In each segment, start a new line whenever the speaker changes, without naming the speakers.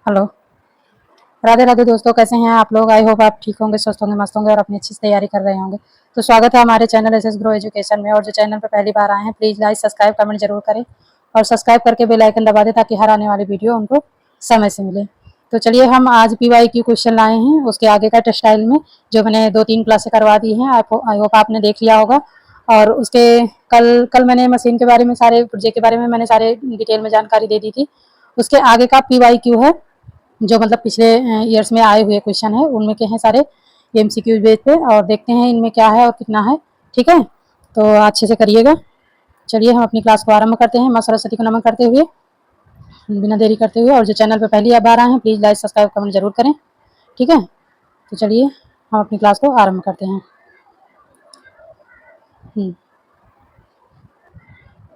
Hello. Radhe Radhe दोस्तों, कैसे हैं आप लोग? आई होप आप ठीक होंगे, स्वस्थ होंगे, मस्त होंगे और अपनी अच्छी से तैयारी कर रहे होंगे। तो स्वागत है हमारे चैनल एसएस ग्रो एजुकेशन में। और जो चैनल पर पहली बार आए हैं, प्लीज़ लाइक सब्सक्राइब कमेंट जरूर करें और सब्सक्राइब करके बेल आइकन दबा दें ताकि हर आने वाली वीडियो उनको समय से मिले। तो चलिए, हम आज PYQ क्वेश्चन लाए हैं, उसके आगे का टेक्सटाइल में जो मैंने 2-3 क्लासें करवा दी हैं। आई होप आपने देख लिया होगा। और उसके कल कल मैंने मशीन के बारे में, सारे प्रोजेक्ट के बारे में मैंने सारे डिटेल में जानकारी दे दी थी। उसके आगे का PYQ है, जो मतलब पिछले ईयर्स में आए हुए क्वेश्चन है, उनमें के हैं सारे MCQ बेस पे, और देखते हैं इनमें क्या है और कितना है। ठीक है, तो अच्छे से करिएगा। चलिए, हम अपनी क्लास को आरंभ करते हैं माँ सरस्वती को नमन करते हुए, बिना देरी करते हुए। और जो चैनल पर पहली बार आए हैं, प्लीज़ लाइक सब्सक्राइब कमेंट जरूर करें। ठीक है, तो चलिए हम अपनी क्लास को आरंभ करते हैं।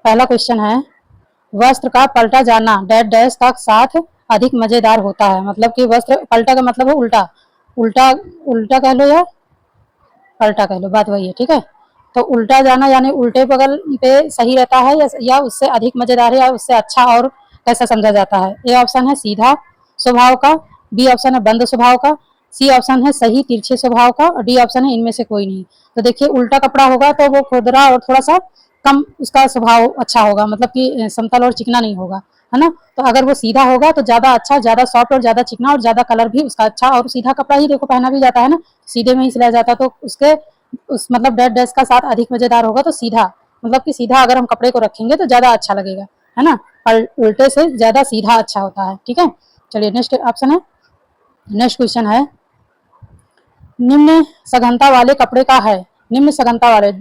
पहला क्वेश्चन है, वस्त्र का पलटा जाना डैश डैश का साथ अधिक मजेदार होता है। मतलब कि वस्त्र पलटा का मतलब है उल्टा, उल्टा उल्टा कह लो या पलटा कह लो, बात वही है। ठीक है, तो उल्टा जाना यानी उल्टे बगल पे सही रहता है या उससे अधिक मजेदार है या उससे अच्छा और कैसा समझा जाता है। ए ऑप्शन है सीधा स्वभाव का, बी ऑप्शन है बंद स्वभाव का, सी ऑप्शन है सही तिरछे स्वभाव का, और डी ऑप्शन है इनमें से कोई नहीं। तो देखिए, उल्टा कपड़ा होगा तो वो खुरदरा और थोड़ा सा कम उसका स्वभाव अच्छा होगा, मतलब कि समतल और चिकना नहीं होगा, है ना। तो अगर वो सीधा होगा तो ज्यादा अच्छा, ज्यादा सॉफ्ट और ज्यादा चिकना और ज्यादा कलर भी उसका अच्छा। और सीधा कपड़ा ही देखो पहना भी जाता है ना, सीधे में ही सिलाया जाता है, तो उसके उस मतलब डैश डैश का साथ अधिक मजेदार होगा। तो सीधा मतलब कि सीधा अगर हम कपड़े को रखेंगे तो ज्यादा अच्छा लगेगा, है ना। और उल्टे से ज्यादा सीधा अच्छा होता है। ठीक है, चलिए नेक्स्ट ऑप्शन है, नेक्स्ट क्वेश्चन है, निम्न सघनता वाले कपड़े का है। निम्न सघनता वाले,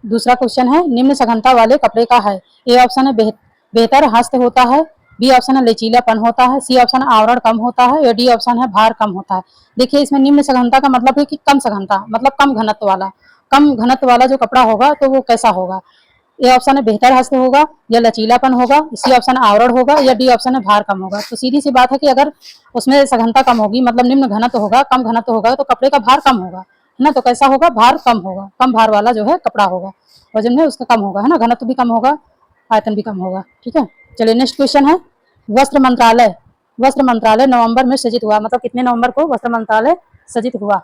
दूसरा क्वेश्चन है, निम्न सघनता वाले कपड़े का है। ए ऑप्शन है बेहतर हस्त होता है, बी ऑप्शन है लचीलापन होता है, सी ऑप्शन आवरण कम होता है, या डी ऑप्शन है भार कम होता है। देखिए, इसमें निम्न सघनता का मतलब है कि कम सघनता, मतलब कम घनत्व वाला। कम घनत्व वाला जो कपड़ा होगा तो वो कैसा होगा। ए ऑप्शन है बेहतर हस्त होगा, या लचीलापन होगा, सी ऑप्शन आवरण होगा, या डी ऑप्शन है भार कम होगा। तो सीधी सी बात है कि अगर उसमें सघनता कम होगी, मतलब निम्न घनत्व होगा, कम घनत्व होगा, तो कपड़े का भार कम होगा, है ना। तो कैसा होगा, भार कम होगा, कम भार वाला जो है कपड़ा होगा, वजन में उसका कम होगा, है ना। घनत्व भी कम होगा, आयतन भी कम होगा। ठीक है, चलिए नेक्स्ट क्वेश्चन है, वस्त्र मंत्रालय, वस्त्र मंत्रालय नवंबर में सृजित हुआ। मतलब कितने नवंबर को वस्त्र मंत्रालय सृजित हुआ।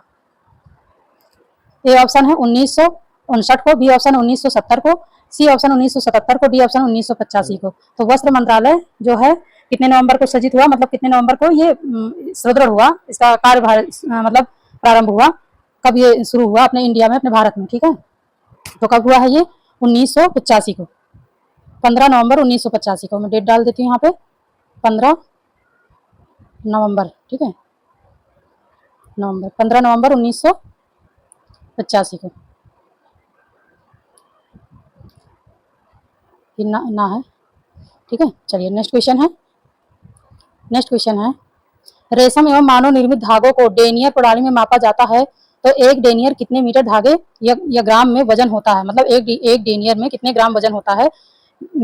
ए ऑप्शन है 1959 को, बी ऑप्शन 1970 को, सी ऑप्शन 1977 को, डी ऑप्शन 1985 को। तो वस्त्र मंत्रालय जो है कितने नवंबर को सृजित हुआ, मतलब कितने नवंबर को ये सुदृढ़ हुआ, इसका कार्यभार मतलब प्रारंभ हुआ, कब ये शुरू हुआ अपने इंडिया में, अपने भारत में। ठीक है, तो कब हुआ है ये, 1985 को, 15 नवंबर 1985 को। मैं डेट डाल देती हूँ यहाँ पे, 15 नवंबर। ठीक है, नवंबर 15 नवंबर 1985 को ना है। ठीक है, चलिए नेक्स्ट क्वेश्चन है, नेक्स्ट क्वेश्चन है, रेशम एवं मानव निर्मित धागों को डेनियर प्रणाली में मापा जाता है। तो एक डेनियर कितने मीटर धागे या ग्राम में वजन होता है। मतलब एक डेनियर में कितने ग्राम वजन होता है।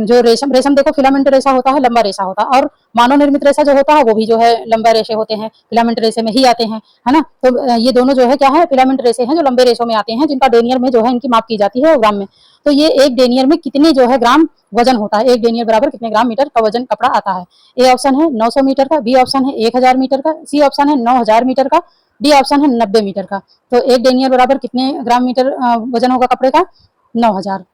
जो रेशम रेशम देखो फिलामेंट रेशा होता है, लंबा रेशा होता है, और मानव निर्मित रेशा जो होता है वो भी जो है लंबा रेशे होते हैं, फिलामेंट रेशे में ही आते हैं, है ना। तो ये दोनों जो है क्या है, फिलामेंट रेशे हैं जो लंबे रेशों में आते हैं, जिनका डेनियर में जो है इनकी माप की जाती है ग्राम में। तो ये एक डेनियर में कितने जो है ग्राम वजन होता है, एक डेनियर बराबर कितने ग्राम मीटर का वजन कपड़ा आता है। ए ऑप्शन है 900 मीटर का, बी ऑप्शन है 1000 मीटर का, सी ऑप्शन है 9000 मीटर का, डी ऑप्शन है 90 मीटर का। तो एक डेनियर बराबर कितने ग्राम मीटर वजन होगा कपड़े का, 9000।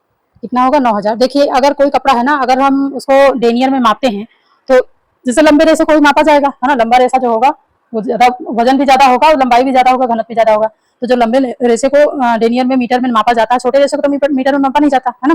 कितना होगा, 9000। देखिए, अगर कोई कपड़ा है ना, अगर हम उसको डेनियर में मापते हैं तो जैसे लंबे रेशे को भी मापा जाएगा, है ना। लंबा रेशा जो होगा वो ज्यादा वजन भी ज्यादा होगा और लंबाई भी ज्यादा होगा, घनत्व भी ज्यादा होगा। तो जो लंबे रेशे को डेनियर में मीटर में मापा जाता है, छोटे रेशे को तो मीटर में मापा नहीं जाता, है ना।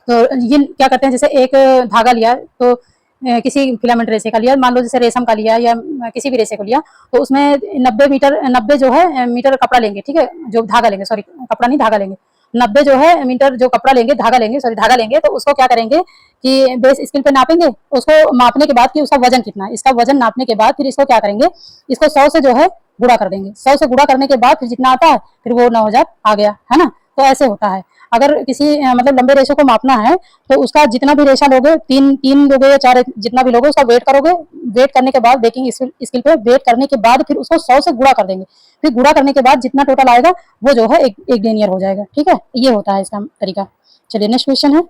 तो ये क्या करते हैं, जैसे एक धागा लिया तो किसी फिलामेंट रेशे का लिया, मान लो जैसे रेशम का लिया या किसी भी रेशे को लिया, तो उसमें 90 जो है मीटर कपड़ा लेंगे। ठीक है, जो धागा लेंगे, सॉरी कपड़ा नहीं धागा लेंगे, 90 जो है मीटर जो कपड़ा लेंगे, धागा लेंगे, सॉरी धागा लेंगे, तो उसको क्या करेंगे कि बेस स्केल पे नापेंगे। उसको मापने के बाद कि उसका वजन कितना है, इसका वजन नापने के बाद फिर इसको क्या करेंगे, इसको 100 से जो है गुणा कर देंगे। 100 से गुणा करने के बाद फिर जितना आता है फिर वो 9000 आ गया, है ना। तो ऐसे होता है। अगर किसी मतलब लंबे रेशे को मापना है तो उसका जितना भी रेशा लोगे, तीन तीन लोगे या चार, जितना भी लोगे, उसका वेट करोगे। वेट करने के बाद बेकिंग स्किल पे वेट करने के बाद फिर उसको 100 से गुणा कर देंगे। फिर गुणा करने के बाद जितना टोटल आएगा वो जो है एक डेनियर हो जाएगा। ठीक है, ये होता है इसका तरीका। चलिए नेक्स्ट क्वेश्चन है,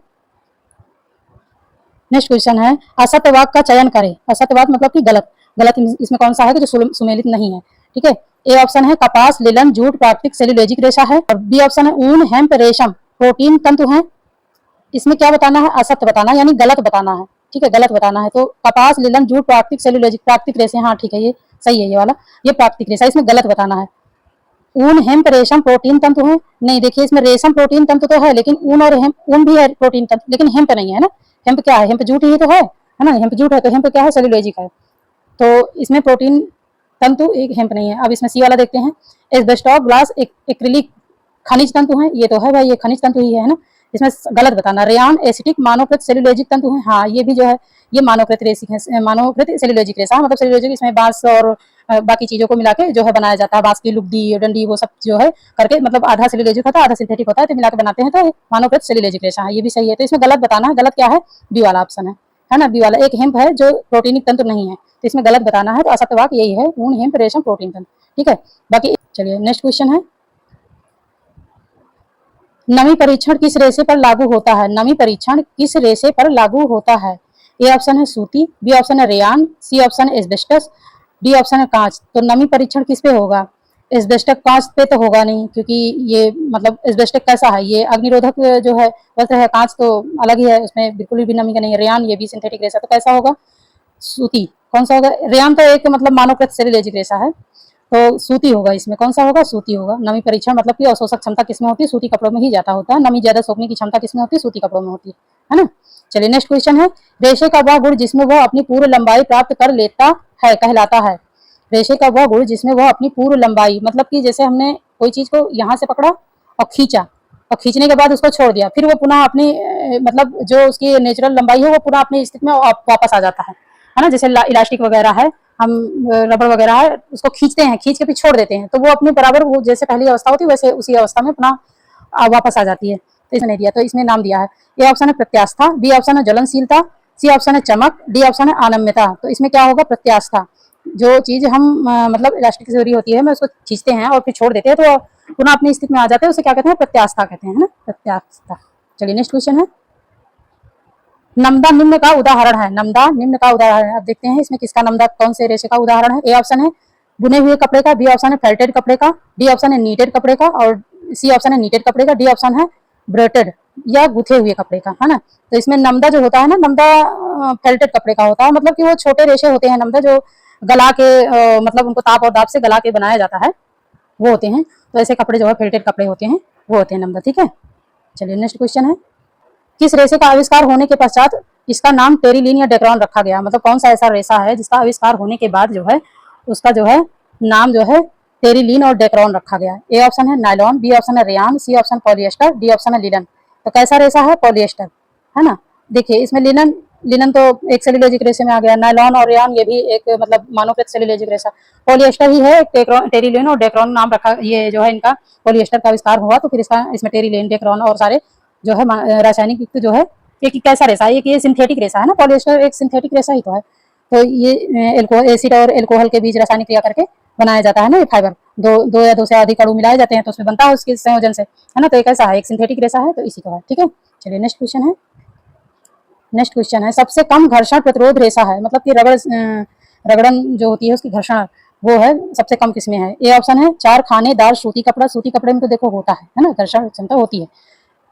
नेक्स्ट क्वेश्चन है असत्य वाक्य का चयन करें। असत्य वाक्य मतलब कि गलत। गलत इसमें कौन सा है कि जो सुमेलित नहीं है। ठीक है, ए ऑप्शन है कपास, लिलन, जूट, प्राकृतिक सेल्यूलोजिक रेशा है। और बी ऑप्शन है ऊन, हेम्प, रेशम प्रोटीन तंतु है। इसमें क्या बताना है? असत्य बताना, यानी गलत बताना है। ठीक है, गलत बताना है। तो कपास, लिलन, जूट, प्राकृतिक सेल्यूलोजिक, प्राकृतिक रेशे, हाँ ठीक है, ये सही है, ये वाला, ये प्राकृतिक रेशा, इसमें गलत बताना है। ऊन, हेम्प, रेशम प्रोटीन तंतु है। नहीं, देखिए इसमें रेशम प्रोटीन तंतु तो है, लेकिन ऊन और हेम्प, ऊन भी है प्रोटीन तंतु, लेकिन हेम्प नहीं है ना। हेम्प क्या है? हेम्प जूट ही तो है ना। हेम्प जूट है तो हेम्प क्या है? सेल्यूलोजिक है। तो इसमें प्रोटीन तंतु एक हेम्प नहीं है। अब इसमें सी वाला देखते हैं। एस्बेस्टॉस, ग्लास, एक्रिलिक खनिज तंतु है। ये तो है भाई, ये खनिज तंतु ही है ना। इसमें गलत बताना। रेयान, एसिटिक, मानोकृत सेल्यूलोजिक तंतु है। हाँ, ये भी जो है ये मानोकृत रेसिक है, मानोकृत सेल्यूलोजिक रेशा, मतलब सेल्यूलोजिक इसमें बांस और बाकी चीजों को मिला के जो है बनाया जाता है। बांस की लुगदी, डंडी, वो सब जो है करके, मतलब आधा सेल्यूलोजिक होता है, आधा सिंथेटिक होता है, तो मिला के बनाते हैं, तो मानोकृत सेल्यूलोजिक रेशा है। ये भी सही है। तो इसमें गलत बताना है। गलत क्या है? बी वाला ऑप्शन है ना। बी वाला एक हेम्प है जो प्रोटीनिक तंतु नहीं है, तो इसमें गलत बताना है। तो असत्य वाक्य यही है, ऊन, हेम्प, रेशम प्रोटीन तंतु। ठीक है, बाकी चलिए नेक्स्ट क्वेश्चन है। नमी परीक्षण किस रेशे पर लागू होता है? नमी परीक्षण किस रेशे पर लागू होता है? ए ऑप्शन है सूती, बी ऑप्शन है रेयान, सी ऑप्शन है एस्बेस्टस, डी ऑप्शन है कांच। तो नमी परीक्षण किस पे होगा? एस्बेस्टस कांच पे तो होगा नहीं, क्योंकि ये मतलब एस्बेस्टस कैसा है? ये अग्निरोधक जो है वस्त्र है। कांच तो अलग ही है, उसमें बिल्कुल भी नमी का नहीं है। रेयान ये भी सिंथेटिक रेशा, तो कैसा होगा? सूती। कौन सा होगा? रेयान तो एक मतलब मानवकृत सेल्यूलोजिक रेशा है, तो सूती होगा। इसमें कौन सा होगा? सूती होगा। नमी परीक्षण मतलब कि अवशोषक क्षमता किसमें होती है? सूती कपड़ों में ही ज्यादा होता है। नमी ज्यादा सोखने की क्षमता किसमें होती है? सूती कपड़ों में होती है ना। चलिए नेक्स्ट क्वेश्चन है। रेशे का वह गुण जिसमें वह अपनी पूर्ण लंबाई प्राप्त कर लेता है कहलाता है। रेशे का वह गुण जिसमें वह अपनी पूर्ण लंबाई, मतलब कि जैसे हमने कोई चीज को यहाँ से पकड़ा और खींचा, और खींचने के बाद उसको छोड़ दिया, फिर वो पुनः अपनी मतलब जो उसकी नेचुरल लंबाई है वो पुनः अपनी स्थिति में वापस आ जाता है ना। जैसे इलास्टिक वगैरह है, हम रबड़ वगैरह है, उसको खींचते हैं, खींच के फिर छोड़ देते हैं, तो वो अपने बराबर वो जैसे पहली अवस्था होती है वैसे उसी अवस्था में पुनः वापस आ जाती है। तो इसमें नहीं दिया, तो इसमें नाम दिया है। ए ऑप्शन है प्रत्यास्था, बी ऑप्शन है ज्वलनशीलता, सी ऑप्शन है चमक, डी ऑप्शन है अनम्यता। तो इसमें क्या होगा? प्रत्यास्था। जो चीज हम मतलब इलास्टिक से जुड़ी होती है, मैं उसको खींचते हैं और फिर छोड़ देते हैं तो पुनः अपनी स्थिति में आ जाते हैं, उसे क्या कहते हैं? प्रत्यास्था कहते हैं ना, प्रत्यास्था। चलिए नेक्स्ट क्वेश्चन है। नमदा निम्न का उदाहरण है। नमदा निम्न का उदाहरण है। अब देखते हैं इसमें किसका नमदा कौन से रेशे का उदाहरण है। ए ऑप्शन है बुने हुए कपड़े का, बी ऑप्शन है फेल्टेड कपड़े का, डी ऑप्शन है नीटेड कपड़े का, और सी ऑप्शन है नीटेड कपड़े का, डी ऑप्शन है ब्रेटेड या गुथे हुए कपड़े का, है ना। तो इसमें नमदा जो होता है ना, नमदा फेल्टेड कपड़े का होता है, मतलब कि वो छोटे रेशे होते हैं नमदा, जो गला के मतलब उनको ताप और दाब से गला के बनाया जाता है, वो होते हैं। तो ऐसे कपड़े जो है फेल्टेड कपड़े होते हैं, वो होते हैं नमदा। ठीक है, चलिए नेक्स्ट क्वेश्चन है। किस रेशे का आविष्कार होने के पश्चात इसका नाम टेरिलीन या डेक्रोन रखा गया? मतलब कौन सा ऐसा रेशा है जिसका आविष्कार होने के बाद जो है उसका जो है नाम जो है टेरिलीन और डेक्रोन रखा गया? ए ऑप्शन है नायलॉन, बी ऑप्शन है rayon, C option polyester, D option है लिनन। तो कैसा रेशा है? पॉलिएस्टर, है ना। देखिए इसमें लिनन, लिनन तो एक सेल्यूलोजिक रेशे में आ गया। नायलॉन और रेयान ये भी एक मतलब मानवकृत सेल्यूलोजिक रेशा। पॉलिएस्टर ही है, टेरिलीन और डेक्रोन नाम रखा, ये जो है इनका पॉलिएस्टर का आविष्कार हुआ, तो फिर इसका इसमें टेरिलीन, डेक्रोन और सारे जो है रासायनिक युक्त जो है एक कैसा रेशा है? ये सिंथेटिक रेशा है ना। पॉलिएस्टर एक सिंथेटिक रेशा ही तो है। तो ये एसिड और एल्कोहल के बीच रासायनिक क्रिया करके बनाया जाता है ना। ये फाइबर दो या दो से अधिक अणु मिलाए जाते हैं तो उसमें बनता है उसके संयोजन से, है ना। तो एक ऐसा है, एक सिंथेटिक रेशा है, तो इसी का है। ठीक है, चलिए नेक्स्ट क्वेश्चन है। नेक्स्ट क्वेश्चन है सबसे कम घर्षण प्रतिरोध रेशा है, मतलब कि रगड़न जो होती है उसकी घर्षण वो है सबसे कम किसमें है? ए ऑप्शन है चार खानेदार सूती कपड़ा। सूती कपड़े में तो देखो होता है ना, घर्षण क्षमता होती है।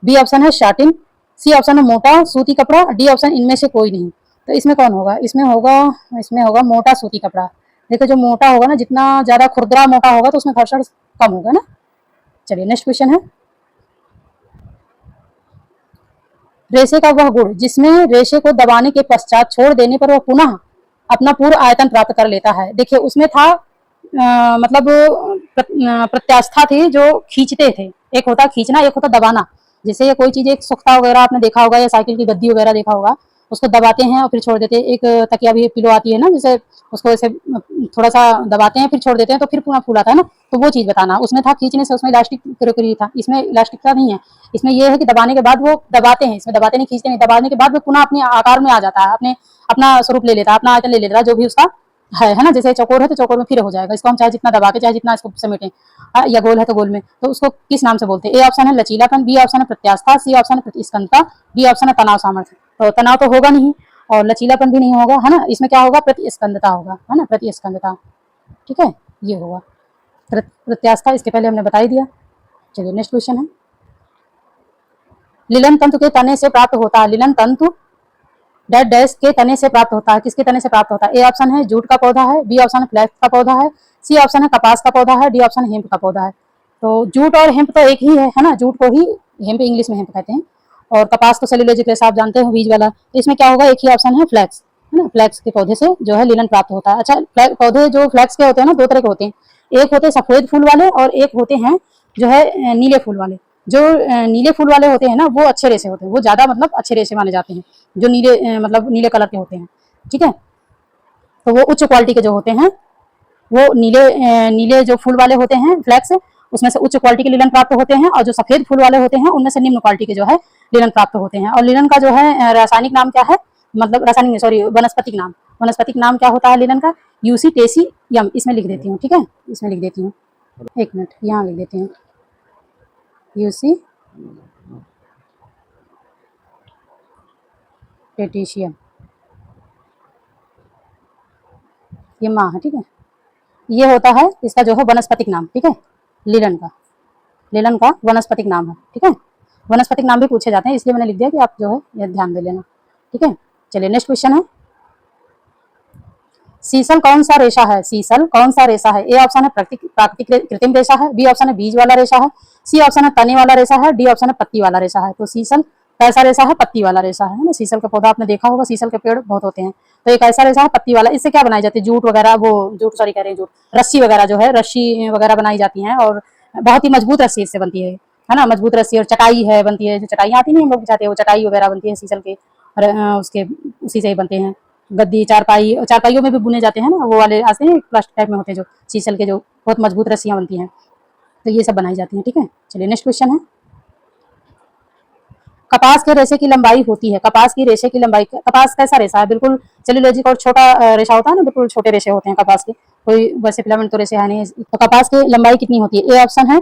बी ऑप्शन है शाटिन, सी ऑप्शन है मोटा सूती कपड़ा, डी ऑप्शन इनमें से कोई नहीं। तो इसमें कौन होगा? इसमें होगा मोटा सूती कपड़ा। देखो जो मोटा होगा ना, जितना ज्यादा खुरदरा मोटा होगा तो उसमें घर्षण कम होगा ना। चलिए नेक्स्ट क्वेश्चन है। रेशे का वह गुण जिसमें रेशे को दबाने के पश्चात छोड़ देने पर वह पुनः अपना पूर्ण आयतन प्राप्त कर लेता है। देखिए उसमें था मतलब प्रत्यास्था थी, जो खींचते थे। एक होता खींचना, एक होता दबाना। जैसे ये कोई चीज एक सोखता वगैरह आपने देखा होगा, या साइकिल की गद्दी वगैरह देखा होगा, उसको दबाते हैं और फिर छोड़ देते हैं। एक तकिया भी पिलो आती है ना, जैसे उसको ऐसे थोड़ा सा दबाते हैं फिर छोड़ देते हैं तो फिर पूरा फूल आता है ना। तो वो चीज बताना। उसमें था खींचने से, उसमें इलास्टिक क्रियोकरी था, इसमें इलास्टिकता नहीं है। इसमें यह है कि दबाने के बाद वो दबाते हैं, इसमें दबाते नहीं, खींचते नहीं। दबाने के बाद वो पुनः अपने आकार में आ जाता है, अपने अपना स्वरूप ले लेता है, अपना आयतन ले लेता है, जो भी उसका है ना। जैसे चौकोर है तो चौकोर में फिर हो जाएगा। इसको हम चाहे जितना दबा के चाहे जितना इसको समेटें, या गोल है तो गोल में, तो उसको किस नाम से बोलते हैं? ए ऑप्शन है लचीलापन, बी ऑप्शन है प्रत्यास्था, सी ऑप्शन है प्रतिस्कंदता, डी ऑप्शन है तनाव सामर्थ्य। तो तनाव तो होगा नहीं, और लचीलापन भी नहीं होगा, है ना। इसमें क्या होगा, प्रतिस्कंदता होगा, है ना, प्रतिस्कंदता। ठीक है, ये होगा। प्रत्यास्थता इसके पहले हमने बता ही दिया। चलिए नेक्स्ट क्वेश्चन है, लिलन तंतु के तने से प्राप्त होता है, लिलन तंतु डैश डैश के तने से प्राप्त होता है, किसके तने से प्राप्त होता है। ए ऑप्शन है जूट का पौधा है, बी ऑप्शन है फ्लैक्स का पौधा है, सी ऑप्शन है कपास का पौधा है, डी ऑप्शन है हेम्प का पौधा है। तो जूट और हेम्प तो एक ही है ना, जूट को ही हेम्प इंग्लिश में हेम्प कहते हैं, और कपास तो सेलुलोजिक रेशा आप जानते हो, बीज वाला। तो इसमें क्या होगा, एक ही ऑप्शन है फ्लैक्स, है ना, फ्लैक्स के पौधे से जो है लिनन प्राप्त होता है। अच्छा, पौधे जो फ्लैक्स के होते हैं ना, दो तरह के होते हैं, एक होते हैं सफेद फूल वाले और एक होते हैं जो है नीले फूल वाले। जो नीले फूल वाले होते हैं ना, वो अच्छे रेशे होते हैं, वो ज्यादा मतलब अच्छे रेशे माने जाते हैं, जो नीले मतलब नीले कलर के होते हैं। ठीक है, तो वो उच्च क्वालिटी के जो होते हैं, वो नीले जो फूल वाले होते हैं फ्लैक्स, उसमें से उच्च क्वालिटी के लिनन प्राप्त होते हैं, और जो सफेद फूल वाले होते हैं उनमें से निम्न क्वालिटी के जो है लिनन प्राप्त होते हैं। और लिनन का जो है रासायनिक नाम क्या है, मतलब रासायनिक सॉरी वनस्पतिक नाम, वनस्पतिक नाम क्या होता है लिनन का, यूसी टेसी यम। इसमें लिख देती हूँ, ठीक है, इसमें लिख देती हूँ, एक मिनट यहाँ लिख देती हूँ, यूसी टेटिशियम, ये माँ है। ठीक है, ये होता है इसका जो है वनस्पतिक नाम। ठीक है, लिनन का, लिनन का वनस्पतिक नाम है। ठीक है, वनस्पतिक नाम भी पूछे जाते हैं, इसलिए मैंने लिख दिया कि आप जो है ये ध्यान दे लेना। ठीक है, चलिए नेक्स्ट क्वेश्चन है, सीसल कौन सा रेशा है, सीसल कौन सा रेशा है। ए ऑप्शन है प्राकृतिक कृत्रिम रेशा है, बी ऑप्शन है बीज वाला रेशा है, सी ऑप्शन है तने वाला रेशा है, डी ऑप्शन है पत्ती वाला रेशा है। तो सीसल कैसा रेशा है, पत्ती वाला रेशा है ना। सीसल का पौधा आपने देखा होगा, सीसल के पेड़ बहुत होते हैं, तो एक ऐसा रेशा है पत्ती वाला। इससे क्या बनाई जाती है, जूट वगैरह, वो जूट सॉरी कह रहे हैं जूट, रस्सी वगैरह जो है, रस्सी वगैरह बनाई जाती है, और बहुत ही मजबूत रस्सी इससे बनती है ना, मजबूत रस्सी। और चटाई है बनती है, जो चटाई आती नहीं हम लोग बिछाते हैं, वो चटाई वगैरह बनती है सीसल के, और उसके उसी से ही बनते हैं। गद्दी, चारपाई, चारपाइयों में भी बुने जाते हैं ना, वो वाले आते हैं प्लास्टिक टाइप में होते हैं, जो शीशल के जो बहुत मजबूत रस्सियां बनती हैं, तो ये सब बनाई जाती हैं। ठीक है, चलिए नेक्स्ट क्वेश्चन है, कपास के रेशे की लंबाई होती है, कपास की रेशे की लंबाई, कपास कैसा रेशा है, बिल्कुल सेलुलोजिक और छोटा रेशा होता है ना, बिल्कुल छोटे रेशे होते हैं कपास के, कोई वैसे फिलामेंट तो रेशे है नहीं। तो कपास की लंबाई कितनी होती है, ए ऑप्शन है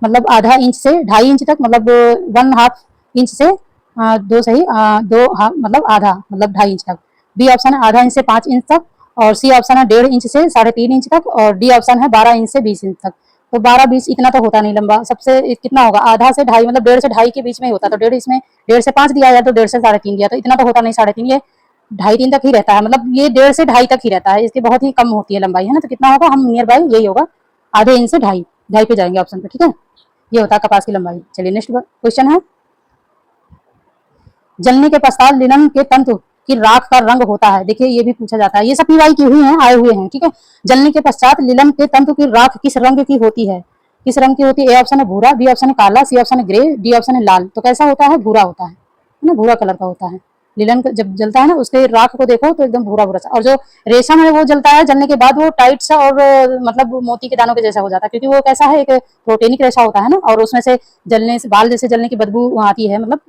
मतलब आधा इंच से 2.5 इंच तक, मतलब 1/2 इंच से दो सही दो मतलब आधा मतलब 2.5 इंच तक। बी ऑप्शन है आधा इंच से 5 इंच तक, और सी ऑप्शन है 1.5 इंच से 3.5 इंच तक, और डी ऑप्शन है 12 इंच से 20 इंच तक। तो 12-20 इतना तो होता नहीं लंबा, सबसे कितना होगा, आधा से ढाई, मतलब 1.5 से 2.5 के बीच में ही होता है। तो 1.5 इसमें 1.5 से 5 दिया जाए तो 1.5 से 3.5 दिया, तो इतना तो होता नहीं 3.5, ये 2.5-3 तक ही रहता है, मतलब ये 1.5 से 2.5 तक ही रहता है, इसकी बहुत ही कम होती है लंबाई, है ना। तो कितना होगा, हम नियर बाई यही होगा, आधे इंच से 2.5, 2.5 पे जाएंगे ऑप्शन पे। ठीक है, ये होता है कपास की लंबाई। चलिए नेक्स्ट क्वेश्चन है, जलने के पश्चात लिनन के तंतु की राख का रंग होता है। देखिए ये भी पूछा जाता है, ये सब पीवाई की हुई हैं, आए हुए हैं। ठीक है, जलने के पश्चात लिनन के तंतु की राख किस रंग की होती है, किस रंग की होती है। ए ऑप्शन है भूरा, बी ऑप्शन है काला, सी ऑप्शन है ग्रे, डी ऑप्शन है लाल। तो कैसा होता है, भूरा होता है ना, भूरा कलर का होता है। लिलन जब जलता है ना, उसके राख को देखो तो एकदम भूरा भूरा सा, और जो रेशम है वो जलता है, जलने के बाद वो टाइट सा और मतलब मोती के दानों के जैसा हो जाता है, क्योंकि वो कैसा है, एक प्रोटीनिक रेशा होता है ना, और उसमें से जलने से बाल जैसे जलने की बदबू आती है, मतलब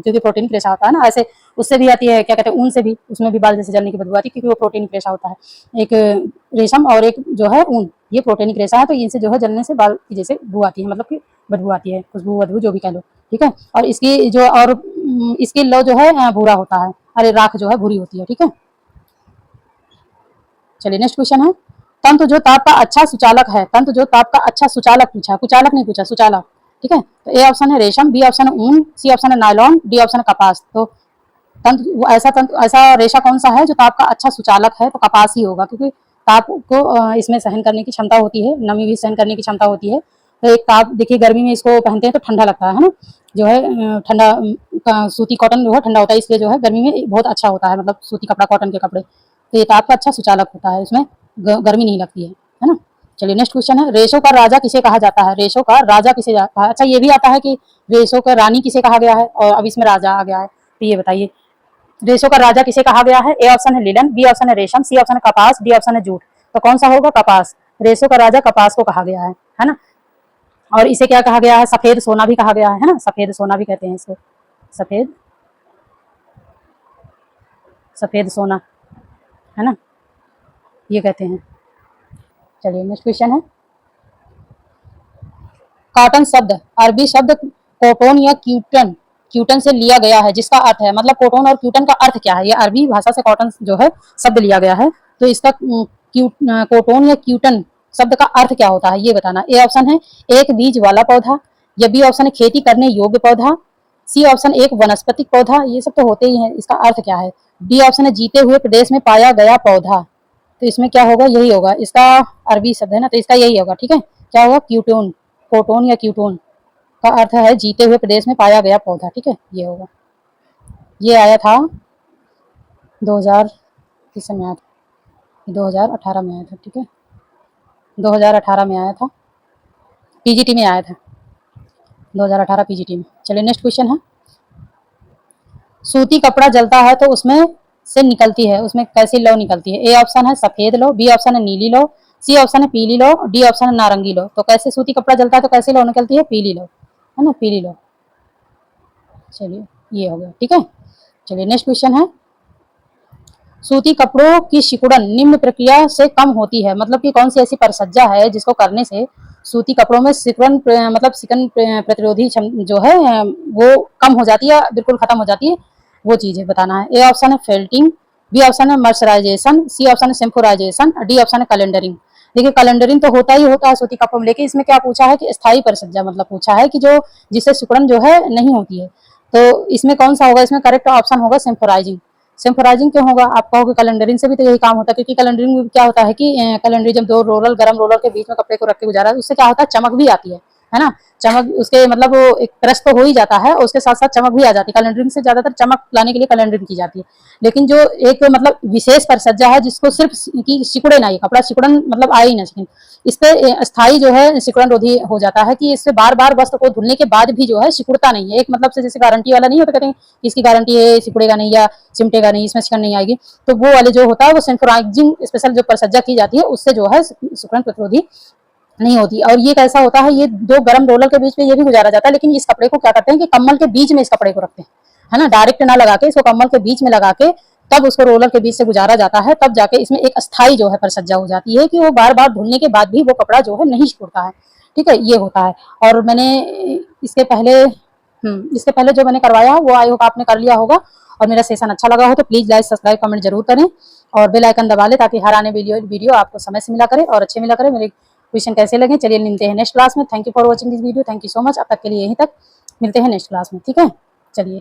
क्योंकि प्रोटीनिक रेशा होता है ना, ऐसे उससे भी आती है, क्या कहते हैं, ऊन से भी, उसमें भी बाल जैसे जलने की बदबू आती है, क्योंकि वो प्रोटीनिक रेशा होता है। एक रेशम और एक जो है ऊन, ये प्रोटीनिक रेशा है, तो इनसे जो है जलने से बाल की जैसे बू आती है, मतलब कि बदबू आती है, खुशबू बदबू जो भी कह लो। ठीक है, और इसकी जो और इसकी लो जो है भूरा होता है, अरे राख जो है भूरी होती है। ठीक है, चलिए नेक्स्ट क्वेश्चन है, तंतु जो ताप का अच्छा सुचालक है, तंतु जो ताप का अच्छा सुचालक पूछा, कुचालक नहीं पूछा, सुचालक। ठीक है, तो ए ऑप्शन है रेशम, बी ऑप्शन है ऊन, सी ऑप्शन है नायलॉन, डी ऑप्शन है कपास। तो तंतु ऐसा रेशा कौन सा है जो ताप का अच्छा सुचालक है, तो कपास ही होगा, क्योंकि ताप को इसमें सहन करने की क्षमता होती है, नमी भी सहन करने की क्षमता होती है। तो एक ताप देखिए, गर्मी में इसको पहनते हैं तो ठंडा लगता है ना, जो है ठंडा सूती कॉटन जो है ठंडा होता है, इसलिए जो है गर्मी में बहुत अच्छा होता है, मतलब सूती कपड़ा, कॉटन के कपड़े। तो ये ताप का अच्छा सुचालक होता है, इसमें गर्मी नहीं लगती है ना। चलिए नेक्स्ट क्वेश्चन है, रेशों का राजा किसे कहा जाता है, रेशों का राजा किसे कहा। अच्छा, ये भी आता है कि रेशों का रानी किसे कहा गया है, और अब इसमें राजा आ गया है, तो ये बताइए रेशों का राजा किसे कहा गया है। ए ऑप्शन है लिलन, बी ऑप्शन है रेशम, सी ऑप्शन है कपास, डी ऑप्शन है जूट। तो कौन सा होगा, कपास। रेशों का राजा कपास को कहा गया है ना। और इसे क्या कहा गया है, सफेद सोना भी कहा गया है ना, सफेद सोना भी कहते हैं इसको, सफेद सफेद सोना, है ना, ये कहते हैं। चलिए नेक्स्ट क्वेश्चन है, कॉटन शब्द अरबी शब्द कॉटन या क्यूटन क्यूटन से लिया गया है, जिसका अर्थ है, मतलब कोटन और क्यूटन का अर्थ क्या है, ये अरबी भाषा से कॉटन जो है शब्द लिया गया है, तो इसका कोटन या क्यूटन शब्द का अर्थ क्या होता है ये बताना। ए ऑप्शन है एक बीज वाला पौधा, या बी ऑप्शन है खेती करने योग्य पौधा, सी ऑप्शन एक वनस्पतिक पौधा, ये सब तो होते ही है, इसका अर्थ क्या है, डी ऑप्शन है जीते हुए प्रदेश में पाया गया पौधा। तो इसमें क्या होगा, यही होगा, इसका अरबी शब्द है ना, तो इसका यही होगा। ठीक है, क्या होगा, क्यूटोन, कोटोन या क्यूटोन का अर्थ है जीते हुए प्रदेश में पाया गया पौधा। ठीक है, ये होगा। ये आया था 2000 किस में आया था, 2018 में आया था। ठीक है, 2018 में आया था, पीजीटी में आया था, 2018 पीजीटी में। चलिए नेक्स्ट क्वेश्चन है, सूती कपड़ा जलता है तो उसमें से निकलती है, उसमें कैसी लौ निकलती है। ए ऑप्शन है सफेद लौ, बी ऑप्शन है नीली लौ, सी ऑप्शन है पीली लौ, डी ऑप्शन है नारंगी लौ। तो कैसे सूती कपड़ा जलता है तो कैसी लौ निकलती है, पीली लौ, है ना, पीली लौ। चलिए ये हो गया। ठीक है, चलिए नेक्स्ट क्वेश्चन है, सूती कपड़ों की सिकुड़न निम्न प्रक्रिया से कम होती है, मतलब कि कौन सी ऐसी परिसज्जा है जिसको करने से सूती कपड़ों में सिकुड़न मतलब सिकन प्रतिरोधी जो है वो कम हो जाती है, बिल्कुल खत्म हो जाती है, वो चीजें बताना है। ए ऑप्शन है फेल्टिंग, बी ऑप्शन है मर्सराइजेशन, सी ऑप्शन है सिम्फोराइजेशन, डी ऑप्शन है कैलेंडरिंग। देखिए कैलेंडरिंग तो होता ही होता है सूती कपड़ों में, लेकिन इसमें क्या पूछा है कि स्थायी परिसज्जा मतलब पूछा है कि जो जिससे सिकुड़न जो है नहीं होती है, तो इसमें कौन सा होगा, इसमें करेक्ट ऑप्शन होगा सिम्फोराइजिंग। सिम्फोराइजिंग क्यों होगा, आप कहोगे कैलेंडरिंग से भी तो यही काम होता है, क्योंकि कैलेंडरिंग में क्या होता है कि कैलेंडरिंग जब दो रोलर गर्म रोलर के बीच में कपड़े को रख के गुजारा, उससे क्या होता है चमक भी आती है ना, चमक उसके मतलब वो एक क्रश तो हो ही जाता है, उसके साथ साथ चमक भी आ जाती है। कैलेंडरिंग से ज्यादातर चमक लाने के लिए कैलेंडरिंग की जाती है, लेकिन जो एक मतलब विशेष परिसज्जा है जिसको सिर्फ की सिकुड़े ना, ये कपड़ा सिकुड़न मतलब आए ही ना, इस पे स्थायी जो है सिकुड़न रोधी हो जाता है, कि इससे बार बार वस्त्र को धुलने के बाद भी जो है सिकुड़ता नहीं है, एक मतलब से जैसे गारंटी वाला नहीं होता, कहते हैं इसकी गारंटी है सिकुड़ेगा नहीं या सिमटेगा नहीं, इसमें सिकुड़न नहीं आएगी, तो वो वाले जो होता है वो सिम्फोराइजिंग स्पेशल जो परिसज्जा की जाती है उससे जो है सिकुड़न प्रतिरोधी नहीं होती। और ये कैसा होता है, ये दो गर्म रोलर के बीच में ये भी गुजारा जाता है, लेकिन इस कपड़े को क्या करते हैं कि कम्बल के बीच में इस कपड़े को रखते हैं, है ना, डायरेक्ट ना लगा के इसको कम्बल के बीच में लगा के तब उसको रोलर के बीच से गुजारा जाता है, तब जाके इसमें एक अस्थाई जो है परिसज्जा हो जाती है, कि वो बार बार धुलने के बाद भी वो कपड़ा जो है नहीं सिकुड़ता है। ठीक है, ये होता है। और मैंने इसके पहले जो मैंने करवाया वो आई होप आपने कर लिया होगा, और मेरा सेशन अच्छा लगा हो तो प्लीज लाइक सब्सक्राइब कमेंट जरूर करें, और बेल आइकन दबा लें ताकि हर आने वीडियो आपको समय से मिला करे और अच्छे मिला करे। मेरे क्वेश्चन कैसे लगे चलिए मिलते हैं नेक्स्ट क्लास में। Thank you for watching this video, thank you so much. अब तक के लिए यहीं तक, मिलते हैं नेक्स्ट क्लास में। ठीक है, चलिए।